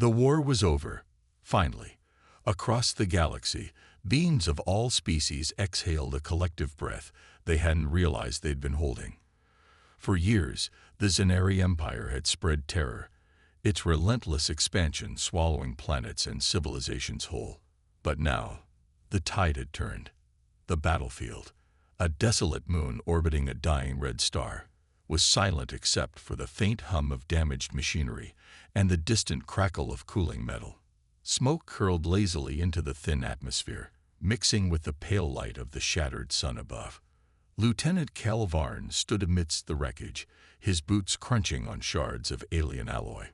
The war was over, finally. Across the galaxy, beings of all species exhaled a collective breath they hadn't realized they'd been holding. For years, the Zenari Empire had spread terror, its relentless expansion swallowing planets and civilizations whole. But now, the tide had turned. The battlefield, a desolate moon orbiting a dying red star, was silent except for the faint hum of damaged machinery and the distant crackle of cooling metal. Smoke curled lazily into the thin atmosphere, mixing with the pale light of the shattered sun above. Lieutenant Calvarn stood amidst the wreckage, his boots crunching on shards of alien alloy.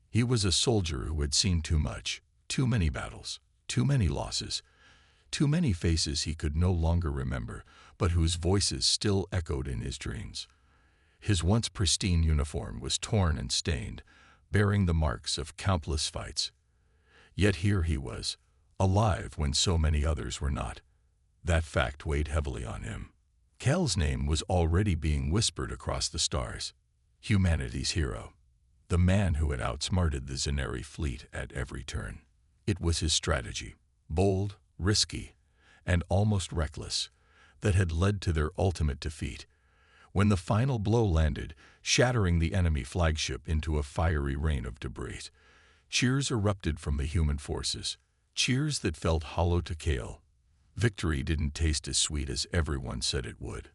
He was a soldier who had seen too much, too many battles, too many losses, too many faces he could no longer remember, but whose voices still echoed in his dreams. His once pristine uniform was torn and stained, bearing the marks of countless fights. Yet here he was, alive when so many others were not. That fact weighed heavily on him. Cal's name was already being whispered across the stars. Humanity's hero. The man who had outsmarted the Zenari fleet at every turn. It was his strategy, bold, risky, and almost reckless, that had led to their ultimate defeat. When the final blow landed, shattering the enemy flagship into a fiery rain of debris, cheers erupted from the human forces, cheers that felt hollow to Cal. Victory didn't taste as sweet as everyone said it would.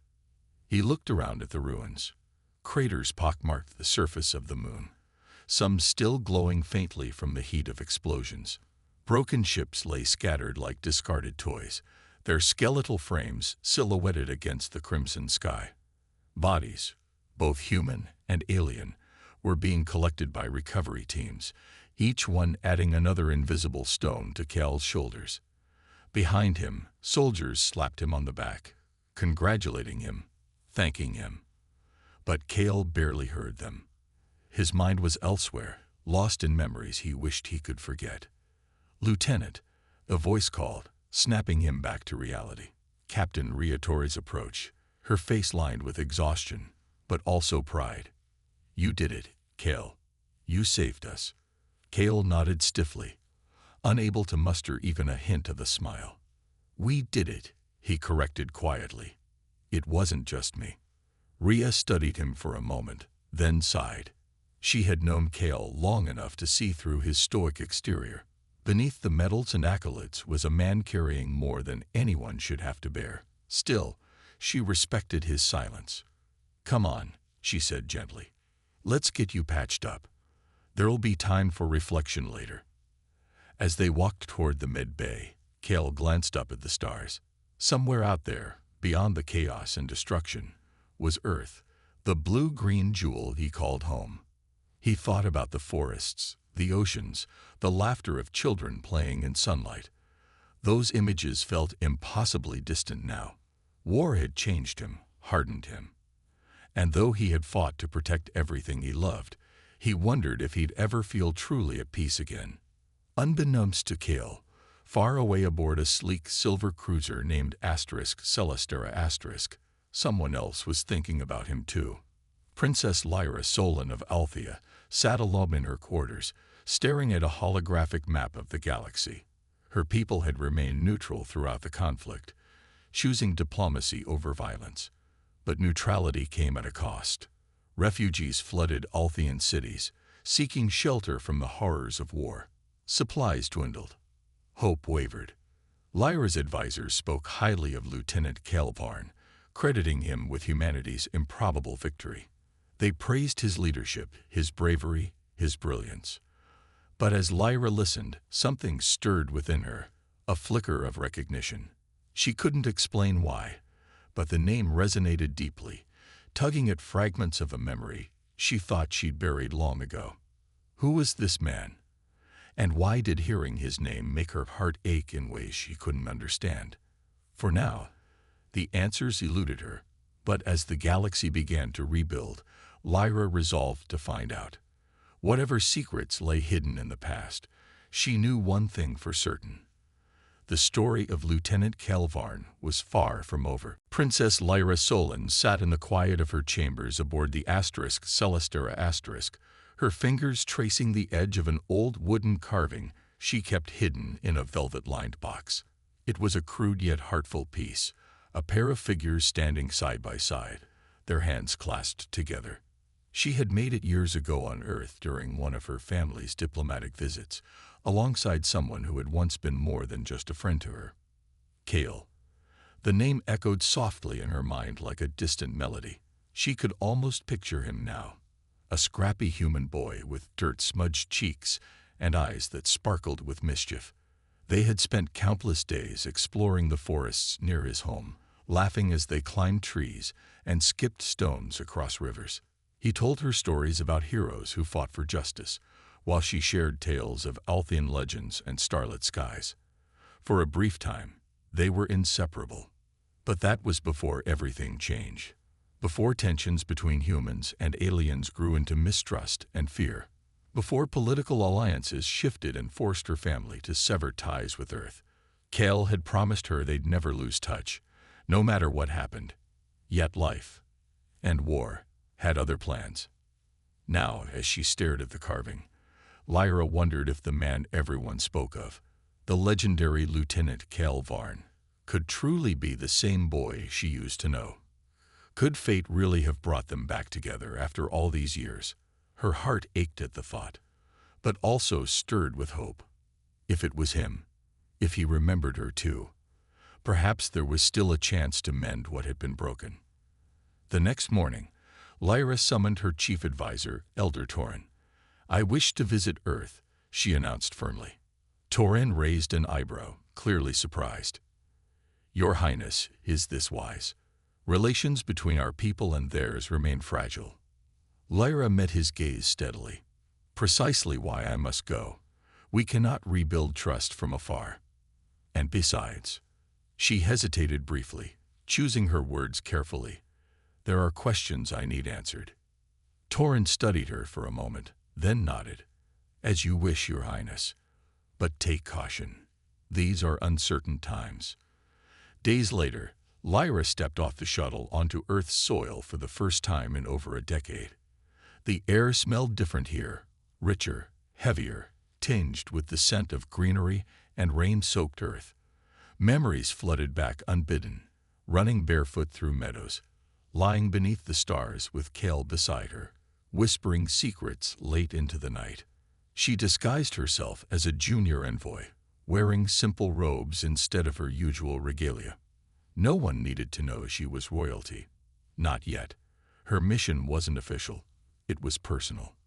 He looked around at the ruins. Craters pockmarked the surface of the moon, some still glowing faintly from the heat of explosions. Broken ships lay scattered like discarded toys, their skeletal frames silhouetted against the crimson sky. Bodies, both human and alien, were being collected by recovery teams, each one adding another invisible stone to Cal's shoulders. Behind him, soldiers slapped him on the back, congratulating him, thanking him. But Cal barely heard them. His mind was elsewhere, lost in memories he wished he could forget. "Lieutenant," a voice called, snapping him back to reality. Captain Riatori's approach, her face lined with exhaustion, but also pride. "You did it, Cal. You saved us." Cal nodded stiffly, unable to muster even a hint of a smile. "We did it," he corrected quietly. "It wasn't just me." Ria studied him for a moment, then sighed. She had known Cal long enough to see through his stoic exterior. Beneath the medals and accolades was a man carrying more than anyone should have to bear. Still, she respected his silence. "Come on," she said gently. "Let's get you patched up. There'll be time for reflection later." As they walked toward the mid-bay, Cal glanced up at the stars. Somewhere out there, beyond the chaos and destruction, was Earth, the blue-green jewel he called home. He thought about the forests, the oceans, the laughter of children playing in sunlight. Those images felt impossibly distant now. War had changed him, hardened him. And though he had fought to protect everything he loved, he wondered if he'd ever feel truly at peace again. Unbeknownst to Cal, far away aboard a sleek silver cruiser named *Celestera*, someone else was thinking about him too. Princess Lyra Solon of Althea sat alone in her quarters, staring at a holographic map of the galaxy. Her people had remained neutral throughout the conflict, choosing diplomacy over violence. But neutrality came at a cost. Refugees flooded Althean cities, seeking shelter from the horrors of war. Supplies dwindled. Hope wavered. Lyra's advisors spoke highly of Lieutenant Calvarn, crediting him with humanity's improbable victory. They praised his leadership, his bravery, his brilliance. But as Lyra listened, something stirred within her, a flicker of recognition. She couldn't explain why, but the name resonated deeply, tugging at fragments of a memory she thought she'd buried long ago. Who was this man? And why did hearing his name make her heart ache in ways she couldn't understand? For now, the answers eluded her, but as the galaxy began to rebuild, Lyra resolved to find out. Whatever secrets lay hidden in the past, she knew one thing for certain. The story of Lieutenant Calvarn was far from over. Princess Lyra Solon sat in the quiet of her chambers aboard the *Celestera*, her fingers tracing the edge of an old wooden carving she kept hidden in a velvet-lined box. It was a crude yet heartful piece, a pair of figures standing side by side, their hands clasped together. She had made it years ago on Earth during one of her family's diplomatic visits, alongside someone who had once been more than just a friend to her. Cale. The name echoed softly in her mind like a distant melody. She could almost picture him now, a scrappy human boy with dirt-smudged cheeks and eyes that sparkled with mischief. They had spent countless days exploring the forests near his home, laughing as they climbed trees and skipped stones across rivers. He told her stories about heroes who fought for justice, while she shared tales of Althean legends and starlit skies. For a brief time, they were inseparable. But that was before everything changed. Before tensions between humans and aliens grew into mistrust and fear. Before political alliances shifted and forced her family to sever ties with Earth. Cale had promised her they'd never lose touch, no matter what happened. Yet life and war had other plans. Now, as she stared at the carving, Lyra wondered if the man everyone spoke of, the legendary Lieutenant Cale Varn, could truly be the same boy she used to know. Could fate really have brought them back together after all these years? Her heart ached at the thought, but also stirred with hope. If it was him, if he remembered her too, perhaps there was still a chance to mend what had been broken. The next morning, Lyra summoned her chief advisor, Elder Torin. "I wish to visit Earth," she announced firmly. Torin raised an eyebrow, clearly surprised. "Your Highness, is this wise? Relations between our people and theirs remain fragile." Lyra met his gaze steadily. "Precisely why I must go. We cannot rebuild trust from afar. And besides," she hesitated briefly, choosing her words carefully, "there are questions I need answered." Torin studied her for a moment, then nodded. "As you wish, Your Highness. But take caution. These are uncertain times." Days later, Lyra stepped off the shuttle onto Earth's soil for the first time in over a decade. The air smelled different here, richer, heavier, tinged with the scent of greenery and rain-soaked earth. Memories flooded back unbidden, running barefoot through meadows, lying beneath the stars with Cale beside her, whispering secrets late into the night. She disguised herself as a junior envoy, wearing simple robes instead of her usual regalia. No one needed to know she was royalty. Not yet. Her mission wasn't official. It was personal.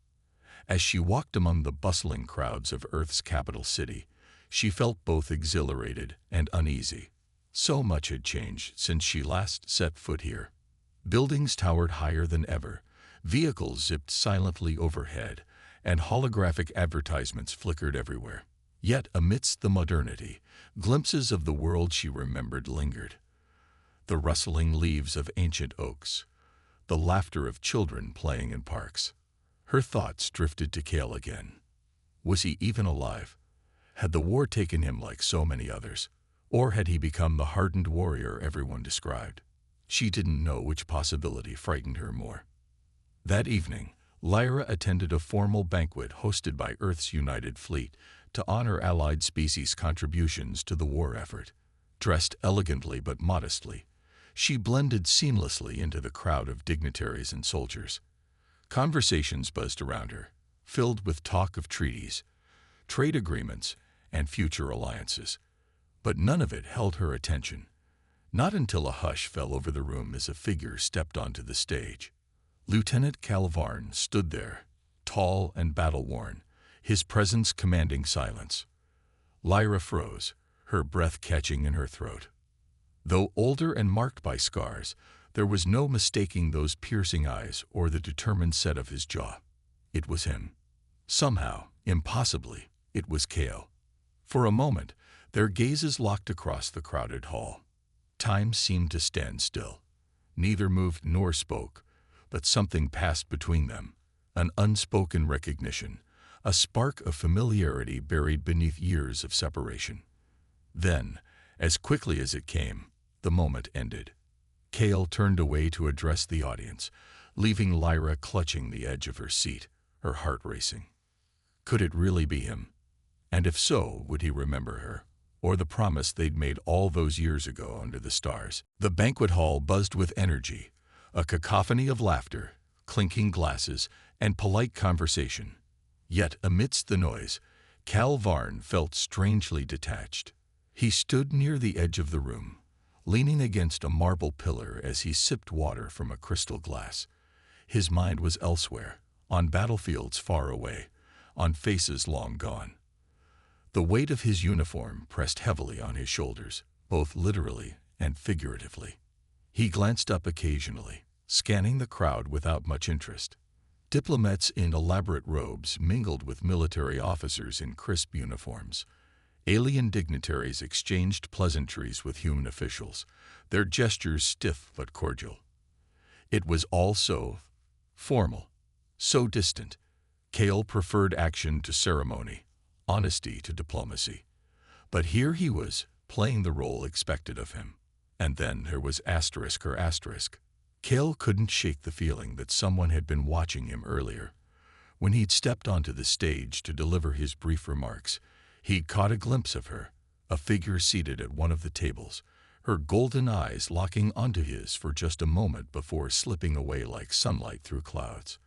As she walked among the bustling crowds of Earth's capital city, she felt both exhilarated and uneasy. So much had changed since she last set foot here. Buildings towered higher than ever, vehicles zipped silently overhead, and holographic advertisements flickered everywhere. Yet amidst the modernity, glimpses of the world she remembered lingered. The rustling leaves of ancient oaks, the laughter of children playing in parks. Her thoughts drifted to Cale again. Was he even alive? Had the war taken him like so many others? Or had he become the hardened warrior everyone described? She didn't know which possibility frightened her more. That evening, Lyra attended a formal banquet hosted by Earth's United Fleet to honor allied species' contributions to the war effort. Dressed elegantly but modestly, she blended seamlessly into the crowd of dignitaries and soldiers. Conversations buzzed around her, filled with talk of treaties, trade agreements, and future alliances. But none of it held her attention. Not until a hush fell over the room as a figure stepped onto the stage. Lieutenant Cale Varn stood there, tall and battle-worn, his presence commanding silence. Lyra froze, her breath catching in her throat. Though older and marked by scars, there was no mistaking those piercing eyes or the determined set of his jaw. It was him. Somehow, impossibly, it was Cale. For a moment, their gazes locked across the crowded hall. Time seemed to stand still. Neither moved nor spoke, but something passed between them, an unspoken recognition, a spark of familiarity buried beneath years of separation. Then, as quickly as it came, the moment ended. Cale turned away to address the audience, leaving Lyra clutching the edge of her seat, her heart racing. Could it really be him? And if so, would he remember her? Or the promise they'd made all those years ago under the stars? The banquet hall buzzed with energy, a cacophony of laughter, clinking glasses, and polite conversation. Yet amidst the noise, Cal Varn felt strangely detached. He stood near the edge of the room, leaning against a marble pillar as he sipped water from a crystal glass. His mind was elsewhere, on battlefields far away, on faces long gone. The weight of his uniform pressed heavily on his shoulders, both literally and figuratively. He glanced up occasionally, scanning the crowd without much interest. Diplomats in elaborate robes mingled with military officers in crisp uniforms. Alien dignitaries exchanged pleasantries with human officials, their gestures stiff but cordial. It was all so formal, so distant. Cale preferred action to ceremony, honesty to diplomacy. But here he was, playing the role expected of him. And then there was asterisk or asterisk. Cale couldn't shake the feeling that someone had been watching him earlier. When he'd stepped onto the stage to deliver his brief remarks, he'd caught a glimpse of her, a figure seated at one of the tables, her golden eyes locking onto his for just a moment before slipping away like sunlight through clouds.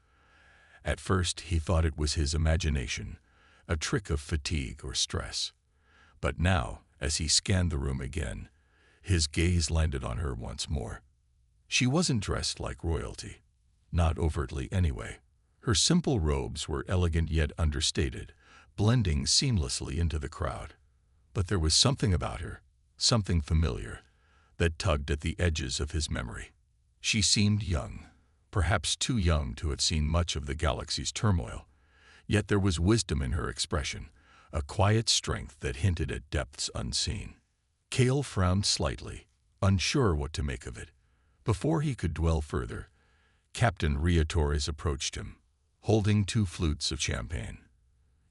At first, he thought it was his imagination, a trick of fatigue or stress. But now, as he scanned the room again, his gaze landed on her once more. She wasn't dressed like royalty, not overtly anyway. Her simple robes were elegant yet understated, blending seamlessly into the crowd. But there was something about her, something familiar, that tugged at the edges of his memory. She seemed young, perhaps too young to have seen much of the galaxy's turmoil. Yet there was wisdom in her expression, a quiet strength that hinted at depths unseen. Cale frowned slightly, unsure what to make of it. Before he could dwell further, Captain Ria Torres approached him, holding 2 flutes of champagne.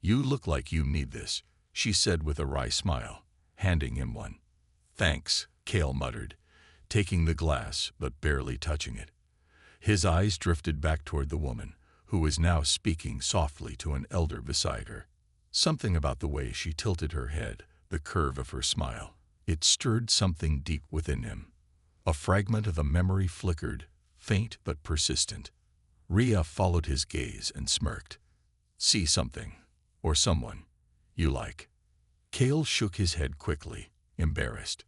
"You look like you need this," she said with a wry smile, handing him one. "Thanks," Cale muttered, taking the glass but barely touching it. His eyes drifted back toward the woman, who was now speaking softly to an elder beside her. Something about the way she tilted her head, the curve of her smile, it stirred something deep within him. A fragment of a memory flickered, faint but persistent. Ria followed his gaze and smirked. "See something, or someone, you like?" Cale shook his head quickly, embarrassed.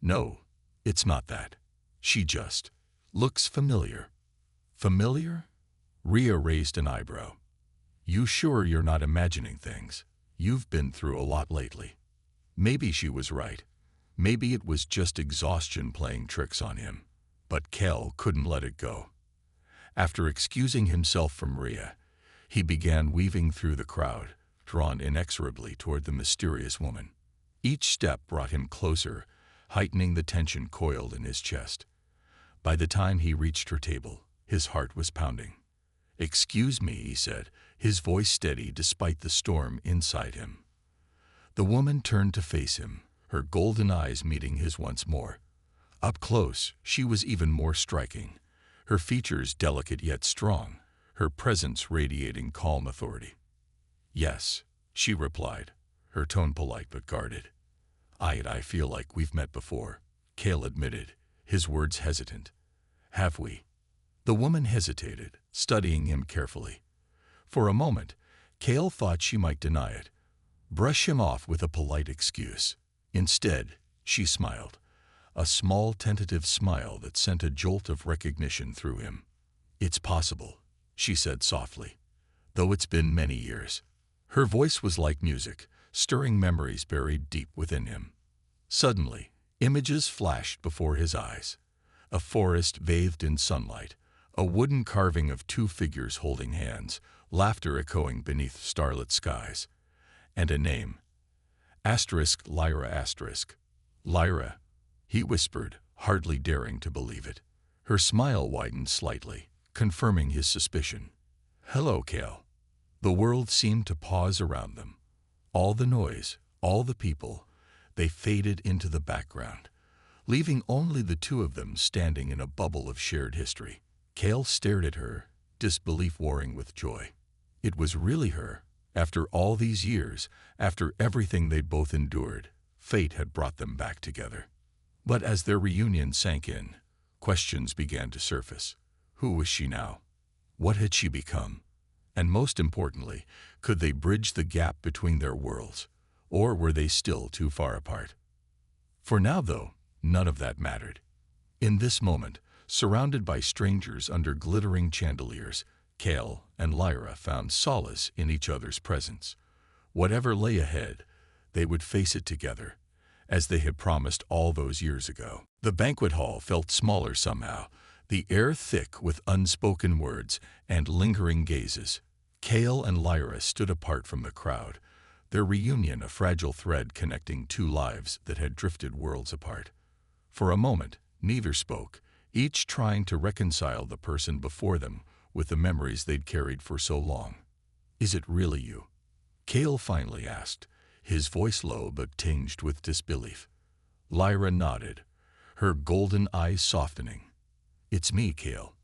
"No, it's not that. She just looks familiar." "Familiar?" Ria raised an eyebrow. "You sure you're not imagining things? You've been through a lot lately." Maybe she was right. Maybe it was just exhaustion playing tricks on him. But Cale couldn't let it go. After excusing himself from Ria, he began weaving through the crowd, drawn inexorably toward the mysterious woman. Each step brought him closer, heightening the tension coiled in his chest. By the time he reached her table, his heart was pounding. "Excuse me," he said, his voice steady despite the storm inside him. The woman turned to face him, her golden eyes meeting his once more. Up close, she was even more striking, her features delicate yet strong, her presence radiating calm authority. "Yes," she replied, her tone polite but guarded. I feel like we've met before," Cale admitted, his words hesitant. "Have we?" The woman hesitated, studying him carefully. For a moment, Cale thought she might deny it, brush him off with a polite excuse. Instead, she smiled, a small tentative smile that sent a jolt of recognition through him. "It's possible," she said softly, "though it's been many years." Her voice was like music, stirring memories buried deep within him. Suddenly, images flashed before his eyes. A forest bathed in sunlight, a wooden carving of 2 figures holding hands, laughter echoing beneath starlit skies, and a name. *Lyra*. "Lyra," he whispered, hardly daring to believe it. Her smile widened slightly, confirming his suspicion. "Hello, Cale." The world seemed to pause around them. All the noise, all the people, they faded into the background, leaving only the 2 of them standing in a bubble of shared history. Cale stared at her, disbelief warring with joy. It was really her. After all these years, after everything they'd both endured, fate had brought them back together. But as their reunion sank in, questions began to surface. Who was she now? What had she become? And most importantly, could they bridge the gap between their worlds, or were they still too far apart? For now, though, none of that mattered. In this moment, surrounded by strangers under glittering chandeliers, Cale and Lyra found solace in each other's presence. Whatever lay ahead, they would face it together, as they had promised all those years ago. The banquet hall felt smaller somehow, the air thick with unspoken words and lingering gazes. Cale and Lyra stood apart from the crowd, their reunion a fragile thread connecting two lives that had drifted worlds apart. For a moment, neither spoke, each trying to reconcile the person before them with the memories they'd carried for so long. "Is it really you?" Cale finally asked, his voice low but tinged with disbelief. Lyra nodded, her golden eyes softening. "It's me, Cale.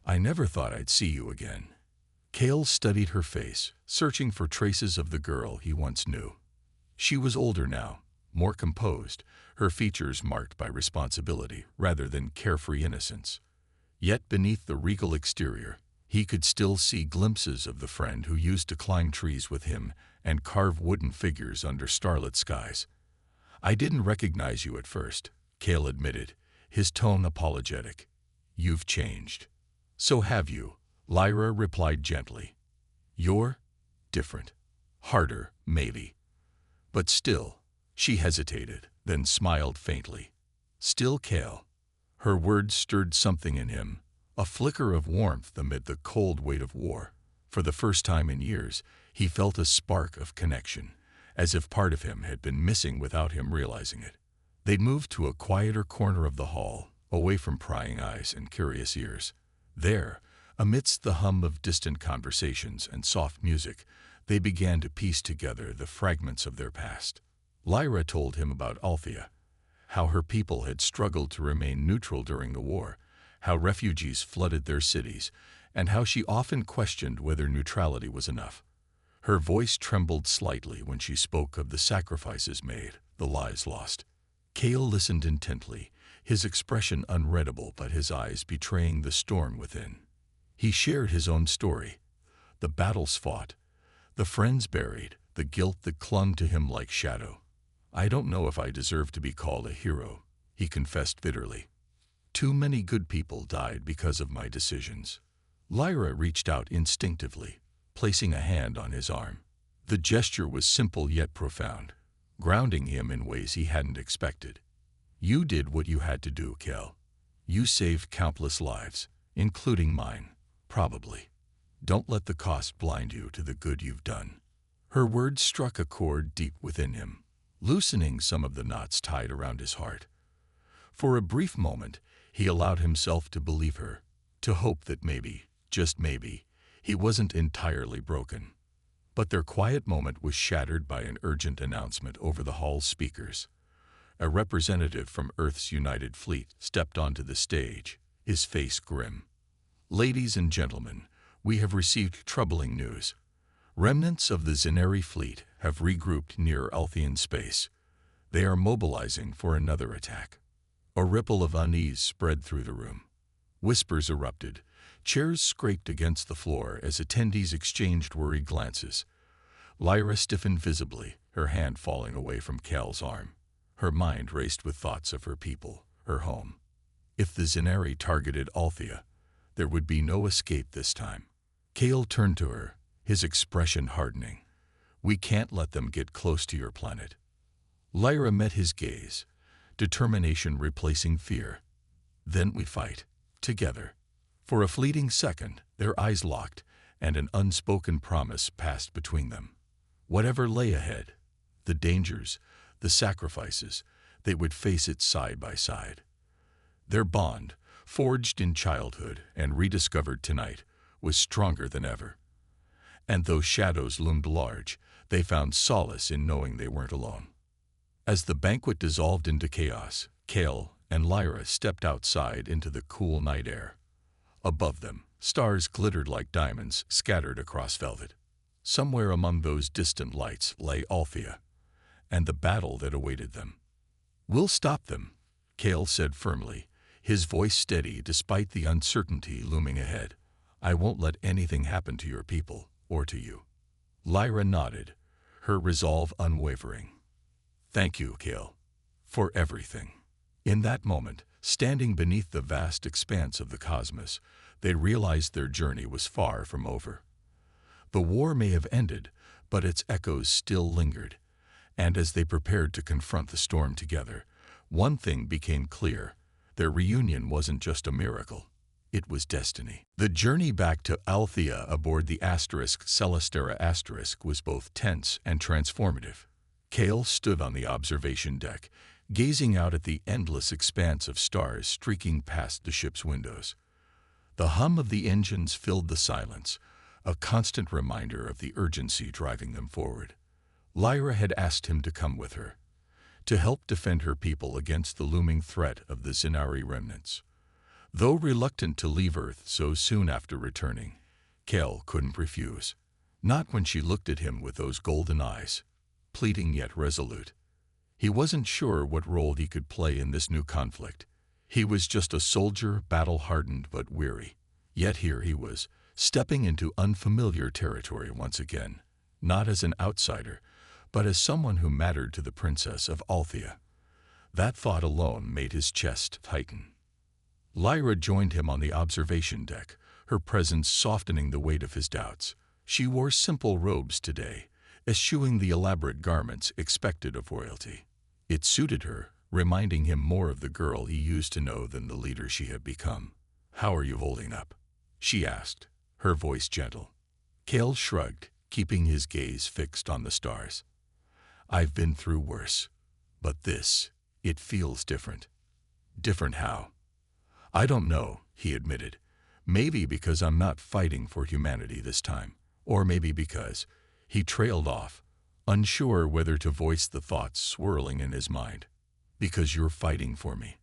I never thought I'd see you again." Cale studied her face, searching for traces of the girl he once knew. She was older now, more composed, her features marked by responsibility rather than carefree innocence. Yet beneath the regal exterior, he could still see glimpses of the friend who used to climb trees with him and carve wooden figures under starlit skies. "I didn't recognize you at first," Cale admitted, his tone apologetic. "You've changed." "So have you," Lyra replied gently. "You're different. Harder, maybe. But still." She hesitated, then smiled faintly. "Still Cale." Her words stirred something in him, a flicker of warmth amid the cold weight of war. For the first time in years, he felt a spark of connection, as if part of him had been missing without him realizing it. They'd moved to a quieter corner of the hall, away from prying eyes and curious ears. There, amidst the hum of distant conversations and soft music, they began to piece together the fragments of their past. Lyra told him about Althea, how her people had struggled to remain neutral during the war, how refugees flooded their cities, and how she often questioned whether neutrality was enough. Her voice trembled slightly when she spoke of the sacrifices made, the lives lost. Cale listened intently, his expression unreadable but his eyes betraying the storm within. He shared his own story, the battles fought, the friends buried, the guilt that clung to him like shadow. "I don't know if I deserve to be called a hero," he confessed bitterly. "Too many good people died because of my decisions." Lyra reached out instinctively, placing a hand on his arm. The gesture was simple yet profound, grounding him in ways he hadn't expected. "You did what you had to do, Cale. You saved countless lives, including mine, probably. Don't let the cost blind you to the good you've done." Her words struck a chord deep within him, loosening some of the knots tied around his heart. For a brief moment, he allowed himself to believe her, to hope that maybe, just maybe, he wasn't entirely broken. But their quiet moment was shattered by an urgent announcement over the hall's speakers. A representative from Earth's United Fleet stepped onto the stage, his face grim. "Ladies and gentlemen, we have received troubling news. Remnants of the Zenari fleet have regrouped near Althean space. They are mobilizing for another attack." A ripple of unease spread through the room. Whispers erupted. Chairs scraped against the floor as attendees exchanged worried glances. Lyra stiffened visibly, her hand falling away from Cale's arm. Her mind raced with thoughts of her people, her home. If the Zenari targeted Althea, there would be no escape this time. Cale turned to her, his expression hardening. "We can't let them get close to your planet." Lyra met his gaze, determination replacing fear. "Then we fight, together." For a fleeting second, their eyes locked, and an unspoken promise passed between them. Whatever lay ahead, the dangers, the sacrifices, they would face it side by side. Their bond, forged in childhood and rediscovered tonight, was stronger than ever. And though shadows loomed large, they found solace in knowing they weren't alone. As the banquet dissolved into chaos, Cale and Lyra stepped outside into the cool night air. Above them, stars glittered like diamonds scattered across velvet. Somewhere among those distant lights lay Althea, and the battle that awaited them. "We'll stop them," Cale said firmly, his voice steady despite the uncertainty looming ahead. "I won't let anything happen to your people, or to you." Lyra nodded, her resolve unwavering. "Thank you, Cale, for everything." In that moment, standing beneath the vast expanse of the cosmos, they realized their journey was far from over. The war may have ended, but its echoes still lingered, and as they prepared to confront the storm together, one thing became clear: their reunion wasn't just a miracle, it was destiny. The journey back to Althea aboard the Celestera was both tense and transformative. Cale stood on the observation deck, gazing out at the endless expanse of stars streaking past the ship's windows. The hum of the engines filled the silence, a constant reminder of the urgency driving them forward. Lyra had asked him to come with her, to help defend her people against the looming threat of the Zinari remnants. Though reluctant to leave Earth so soon after returning, Cale couldn't refuse. Not when she looked at him with those golden eyes, pleading yet resolute. He wasn't sure what role he could play in this new conflict. He was just a soldier, battle-hardened but weary. Yet here he was, stepping into unfamiliar territory once again, not as an outsider, but as someone who mattered to the Princess of Althea. That thought alone made his chest tighten. Lyra joined him on the observation deck, her presence softening the weight of his doubts. She wore simple robes today, eschewing the elaborate garments expected of royalty. It suited her, reminding him more of the girl he used to know than the leader she had become. "How are you holding up?" she asked, her voice gentle. Cale shrugged, keeping his gaze fixed on the stars. "I've been through worse, but it feels different." "Different how?" "I don't know," he admitted. "Maybe because I'm not fighting for humanity this time, or maybe because—" He trailed off, unsure whether to voice the thoughts swirling in his mind. "Because you're fighting for me,"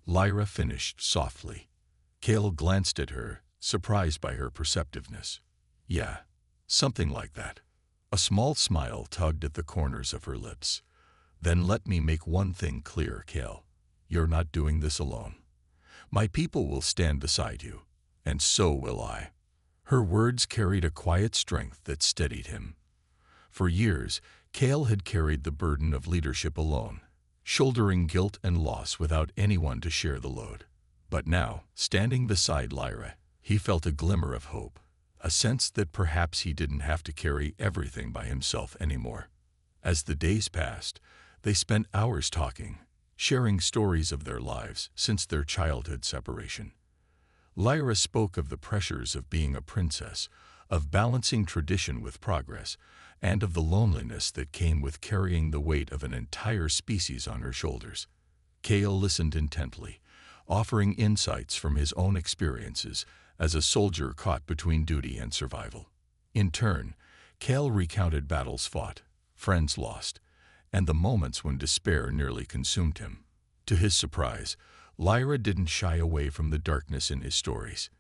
Lyra finished softly. Cale glanced at her, surprised by her perceptiveness. "Yeah, something like that." A small smile tugged at the corners of her lips. "Then let me make one thing clear, Cale. You're not doing this alone. My people will stand beside you, and so will I." Her words carried a quiet strength that steadied him. For years, Cale had carried the burden of leadership alone, shouldering guilt and loss without anyone to share the load. But now, standing beside Lyra, he felt a glimmer of hope, a sense that perhaps he didn't have to carry everything by himself anymore. As the days passed, they spent hours talking, sharing stories of their lives since their childhood separation. Lyra spoke of the pressures of being a princess, of balancing tradition with progress, and of the loneliness that came with carrying the weight of an entire species on her shoulders. Cale listened intently, offering insights from his own experiences as a soldier caught between duty and survival. In turn, Cale recounted battles fought, friends lost, and the moments when despair nearly consumed him. To his surprise, Lyra didn't shy away from the darkness in his stories.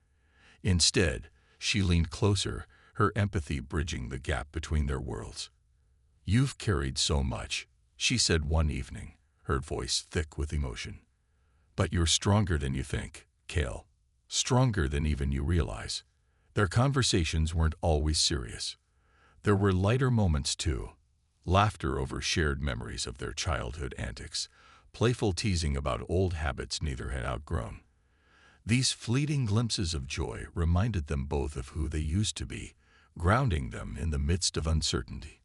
Instead, she leaned closer, her empathy bridging the gap between their worlds. "You've carried so much," she said one evening, her voice thick with emotion. "But you're stronger than you think, Cale. Stronger than even you realize." Their conversations weren't always serious. There were lighter moments too, laughter over shared memories of their childhood antics, playful teasing about old habits neither had outgrown. These fleeting glimpses of joy reminded them both of who they used to be, grounding them in the midst of uncertainty.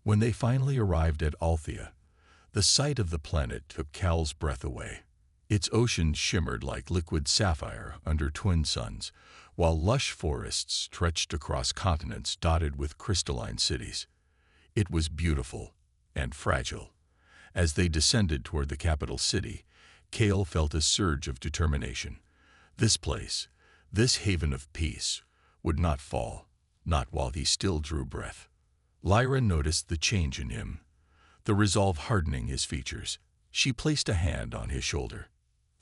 When they finally arrived at Althea, the sight of the planet took Cale's breath away. Its oceans shimmered like liquid sapphire under twin suns, while lush forests stretched across continents dotted with crystalline cities. It was beautiful and fragile. As they descended toward the capital city, Cale felt a surge of determination. This place, this haven of peace, would not fall, not while he still drew breath. Lyra noticed the change in him, the resolve hardening his features. She placed a hand on his shoulder.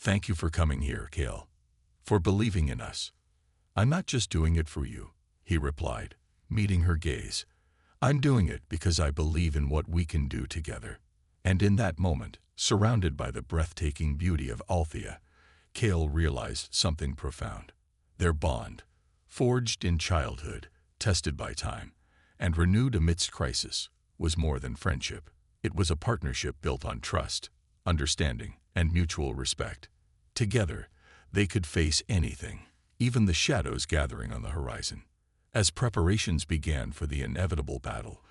"Thank you for coming here, Cale, for believing in us." "I'm not just doing it for you," he replied, meeting her gaze. I'm doing it because I believe in what we can do together." And in that moment, surrounded by the breathtaking beauty of Althea, Cale realized something profound. Their bond, forged in childhood, tested by time, and renewed amidst crisis, was more than friendship. It was a partnership built on trust, understanding, and mutual respect. Together, they could face anything, even the shadows gathering on the horizon. As preparations began for the inevitable battle,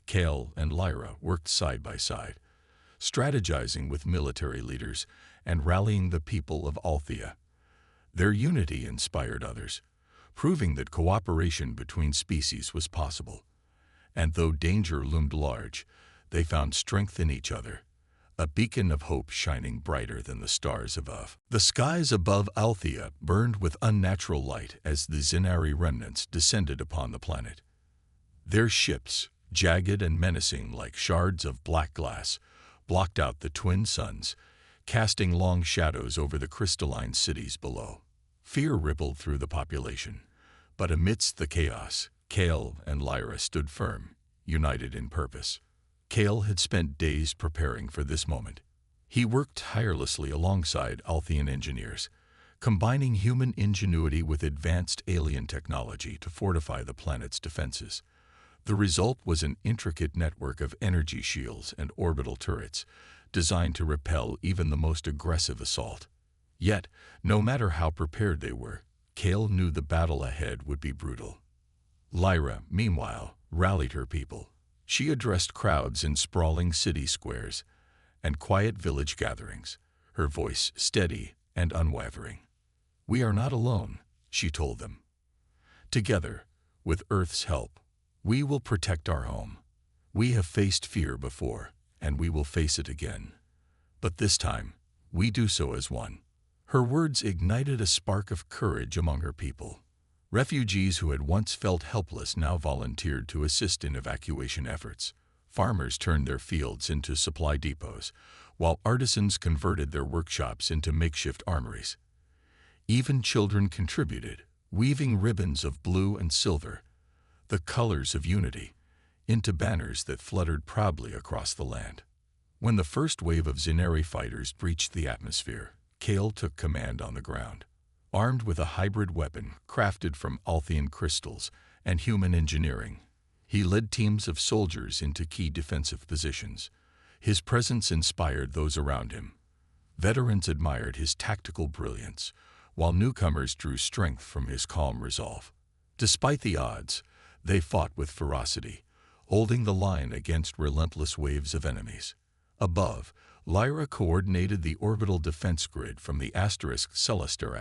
Cale and Lyra worked side by side, strategizing with military leaders and rallying the people of Althea. Their unity inspired others, proving that cooperation between species was possible. And though danger loomed large, they found strength in each other, a beacon of hope shining brighter than the stars above. The skies above Althea burned with unnatural light as the Zinari remnants descended upon the planet. Their ships, jagged and menacing like shards of black glass, blocked out the twin suns, casting long shadows over the crystalline cities below. Fear rippled through the population, but amidst the chaos, Cale and Lyra stood firm, united in purpose. Cale had spent days preparing for this moment. He worked tirelessly alongside Althean engineers, combining human ingenuity with advanced alien technology to fortify the planet's defenses. The result was an intricate network of energy shields and orbital turrets, designed to repel even the most aggressive assault. Yet, no matter how prepared they were, Cale knew the battle ahead would be brutal. Lyra, meanwhile, rallied her people. She addressed crowds in sprawling city squares and quiet village gatherings, her voice steady and unwavering. "We are not alone," she told them. "Together, with Earth's help, we will protect our home. We have faced fear before, and we will face it again. But this time, we do so as one." Her words ignited a spark of courage among her people. Refugees who had once felt helpless now volunteered to assist in evacuation efforts. Farmers turned their fields into supply depots, while artisans converted their workshops into makeshift armories. Even children contributed, weaving ribbons of blue and silver, the colors of unity, into banners that fluttered proudly across the land. When the first wave of Zinari fighters breached the atmosphere, Cale took command on the ground. Armed with a hybrid weapon crafted from Althean crystals and human engineering, he led teams of soldiers into key defensive positions. His presence inspired those around him. Veterans admired his tactical brilliance, while newcomers drew strength from his calm resolve. Despite the odds, they fought with ferocity, holding the line against relentless waves of enemies. Above, Lyra coordinated the orbital defense grid from the Celestera*.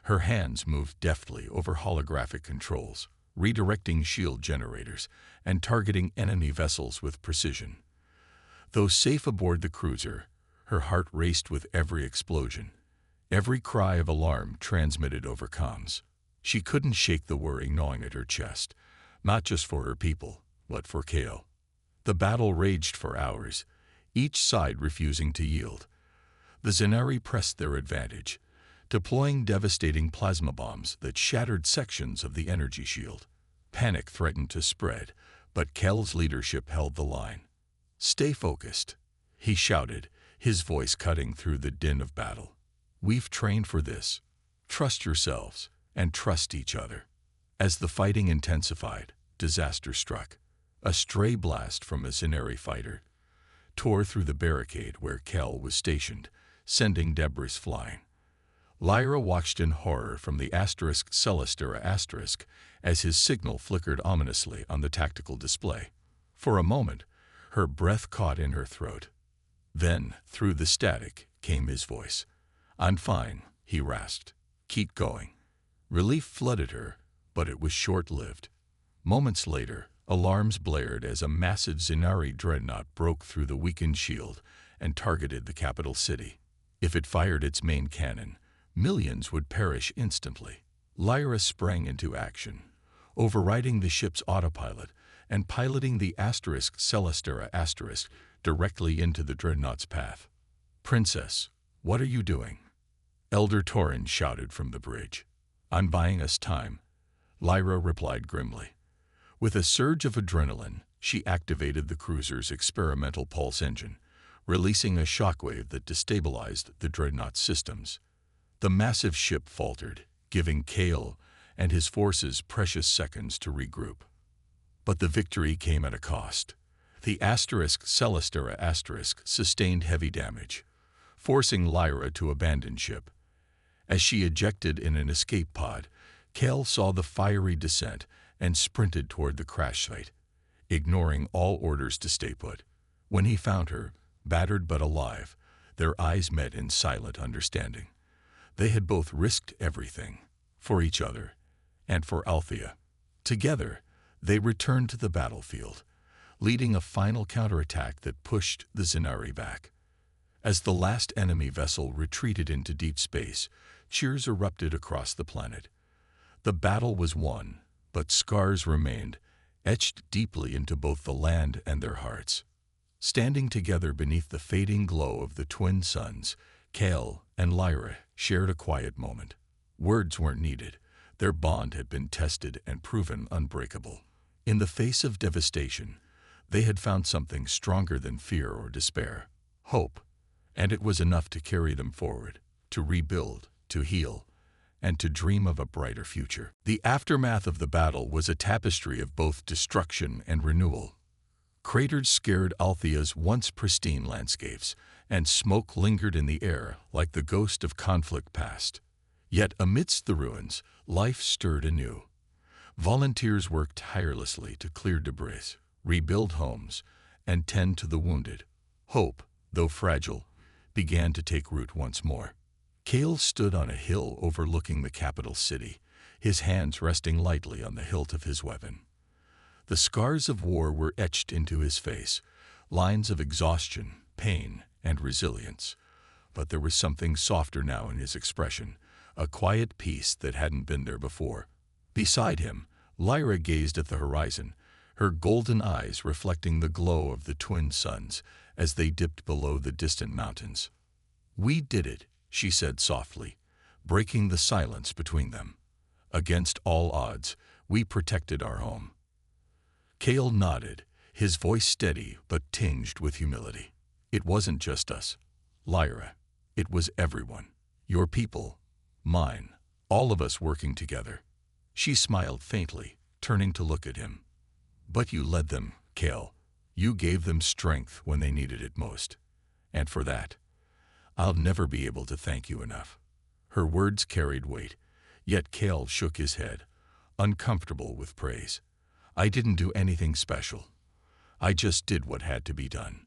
Her hands moved deftly over holographic controls, redirecting shield generators and targeting enemy vessels with precision. Though safe aboard the cruiser, her heart raced with every explosion. Every cry of alarm transmitted over comms. She couldn't shake the worry gnawing at her chest, not just for her people, but for Cale. The battle raged for hours, each side refusing to yield. The Zinari pressed their advantage, deploying devastating plasma bombs that shattered sections of the energy shield. Panic threatened to spread, but Cale's leadership held the line. "Stay focused," he shouted, his voice cutting through the din of battle. "We've trained for this. Trust yourselves, and trust each other." As the fighting intensified, disaster struck. A stray blast from a Zinari fighter tore through the barricade where Cale was stationed, sending debris flying. Lyra watched in horror from the Celestera* as his signal flickered ominously on the tactical display. For a moment, her breath caught in her throat. Then, through the static, came his voice. "I'm fine," he rasped. "Keep going." Relief flooded her, but it was short-lived. Moments later, alarms blared as a massive Zinari dreadnought broke through the weakened shield and targeted the capital city. If it fired its main cannon, millions would perish instantly. Lyra sprang into action, overriding the ship's autopilot and piloting the Celestera* directly into the dreadnought's path. "Princess, what are you doing?" Elder Torin shouted from the bridge. "I'm buying us time," Lyra replied grimly. With a surge of adrenaline, she activated the cruiser's experimental pulse engine, releasing a shockwave that destabilized the dreadnought's systems. The massive ship faltered, giving Kale and his forces precious seconds to regroup. But the victory came at a cost. The Celestera sustained heavy damage, forcing Lyra to abandon ship. As she ejected in an escape pod, Kale saw the fiery descent and sprinted toward the crash site, ignoring all orders to stay put. When he found her, battered but alive, their eyes met in silent understanding. They had both risked everything, for each other, and for Althea. Together, they returned to the battlefield, leading a final counterattack that pushed the Zenari back. As the last enemy vessel retreated into deep space, cheers erupted across the planet. The battle was won, but scars remained, etched deeply into both the land and their hearts. Standing together beneath the fading glow of the twin suns, Kale and Lyra shared a quiet moment. Words weren't needed. Their bond had been tested and proven unbreakable. In the face of devastation, they had found something stronger than fear or despair: hope. And it was enough to carry them forward, to rebuild, to heal, and to dream of a brighter future. The aftermath of the battle was a tapestry of both destruction and renewal. Craters scared Althea's once pristine landscapes, and smoke lingered in the air like the ghost of conflict past. Yet amidst the ruins, life stirred anew. Volunteers worked tirelessly to clear debris, rebuild homes, and tend to the wounded. Hope, though fragile, began to take root once more. Kale stood on a hill overlooking the capital city, his hands resting lightly on the hilt of his weapon. The scars of war were etched into his face, lines of exhaustion, pain, and resilience. But there was something softer now in his expression, a quiet peace that hadn't been there before. Beside him, Lyra gazed at the horizon, her golden eyes reflecting the glow of the twin suns as they dipped below the distant mountains. "We did it," she said softly, breaking the silence between them. "Against all odds, we protected our home." Kale nodded, his voice steady but tinged with humility. "It wasn't just us, Lyra. It was everyone. Your people, mine, all of us working together." She smiled faintly, turning to look at him. "But you led them, Kale. You gave them strength when they needed it most. And for that, I'll never be able to thank you enough." Her words carried weight, yet Kale shook his head, uncomfortable with praise. "I didn't do anything special. I just did what had to be done."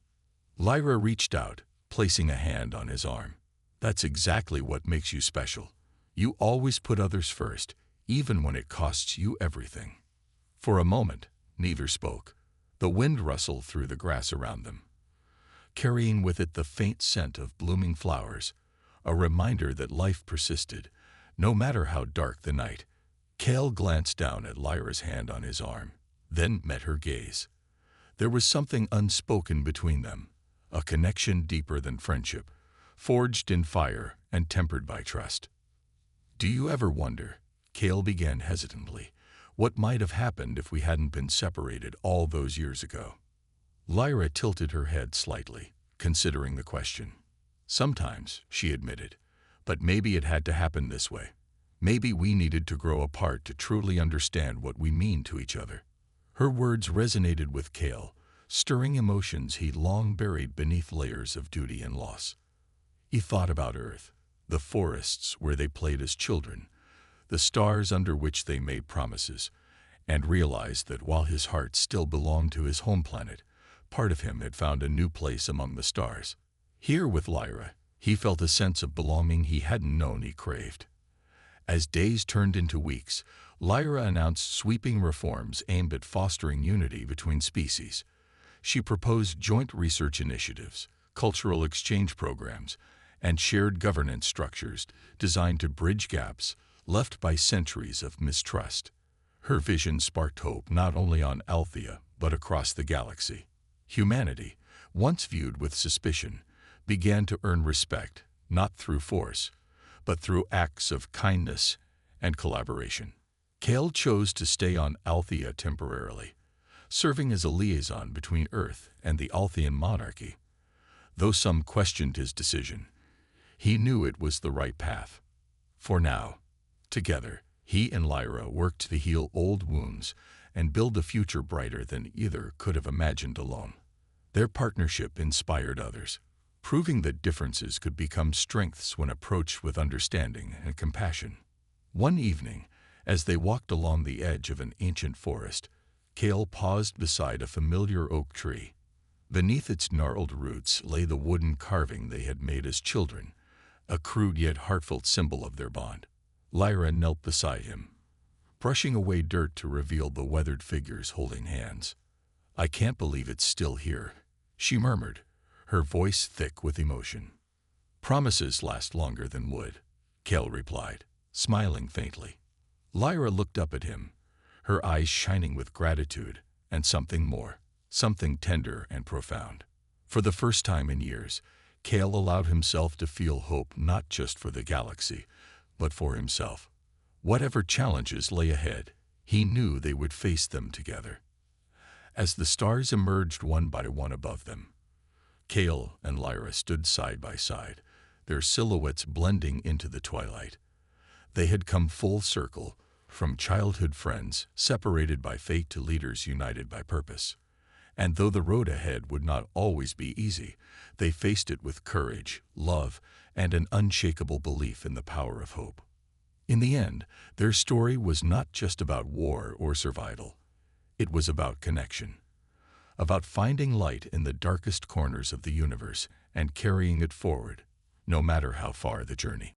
Lyra reached out, placing a hand on his arm. "That's exactly what makes you special. You always put others first, even when it costs you everything." For a moment, neither spoke. The wind rustled through the grass around them, carrying with it the faint scent of blooming flowers, a reminder that life persisted, no matter how dark the night. Kale glanced down at Lyra's hand on his arm, then met her gaze. There was something unspoken between them, a connection deeper than friendship, forged in fire and tempered by trust. "Do you ever wonder," Kale began hesitantly, "what might have happened if we hadn't been separated all those years ago?" Lyra tilted her head slightly, considering the question. "Sometimes," she admitted, "but maybe it had to happen this way. Maybe we needed to grow apart to truly understand what we mean to each other." Her words resonated with Kale, stirring emotions he'd long buried beneath layers of duty and loss. He thought about Earth, the forests where they played as children, the stars under which they made promises, and realized that while his heart still belonged to his home planet, part of him had found a new place among the stars. Here with Lyra, he felt a sense of belonging he hadn't known he craved. As days turned into weeks, Lyra announced sweeping reforms aimed at fostering unity between species. She proposed joint research initiatives, cultural exchange programs, and shared governance structures designed to bridge gaps left by centuries of mistrust. Her vision sparked hope not only on Althea, but across the galaxy. Humanity, once viewed with suspicion, began to earn respect, not through force, but through acts of kindness and collaboration. Kale chose to stay on Althea temporarily, serving as a liaison between Earth and the Althean monarchy. Though some questioned his decision, he knew it was the right path. For now, together, he and Lyra worked to heal old wounds and build a future brighter than either could have imagined alone. Their partnership inspired others, proving that differences could become strengths when approached with understanding and compassion. One evening, as they walked along the edge of an ancient forest, Kale paused beside a familiar oak tree. Beneath its gnarled roots lay the wooden carving they had made as children, a crude yet heartfelt symbol of their bond. Lyra knelt beside him, brushing away dirt to reveal the weathered figures holding hands. "I can't believe it's still here," she murmured, her voice thick with emotion. "Promises last longer than wood," Kale replied, smiling faintly. Lyra looked up at him, her eyes shining with gratitude and something more, something tender and profound. For the first time in years, Kale allowed himself to feel hope not just for the galaxy, but for himself. Whatever challenges lay ahead, he knew they would face them together. As the stars emerged one by one above them, Kale and Lyra stood side by side, their silhouettes blending into the twilight. They had come full circle, from childhood friends separated by fate to leaders united by purpose. And though the road ahead would not always be easy, they faced it with courage, love, and an unshakable belief in the power of hope. In the end, their story was not just about war or survival. It was about connection, about finding light in the darkest corners of the universe and carrying it forward, no matter how far the journey.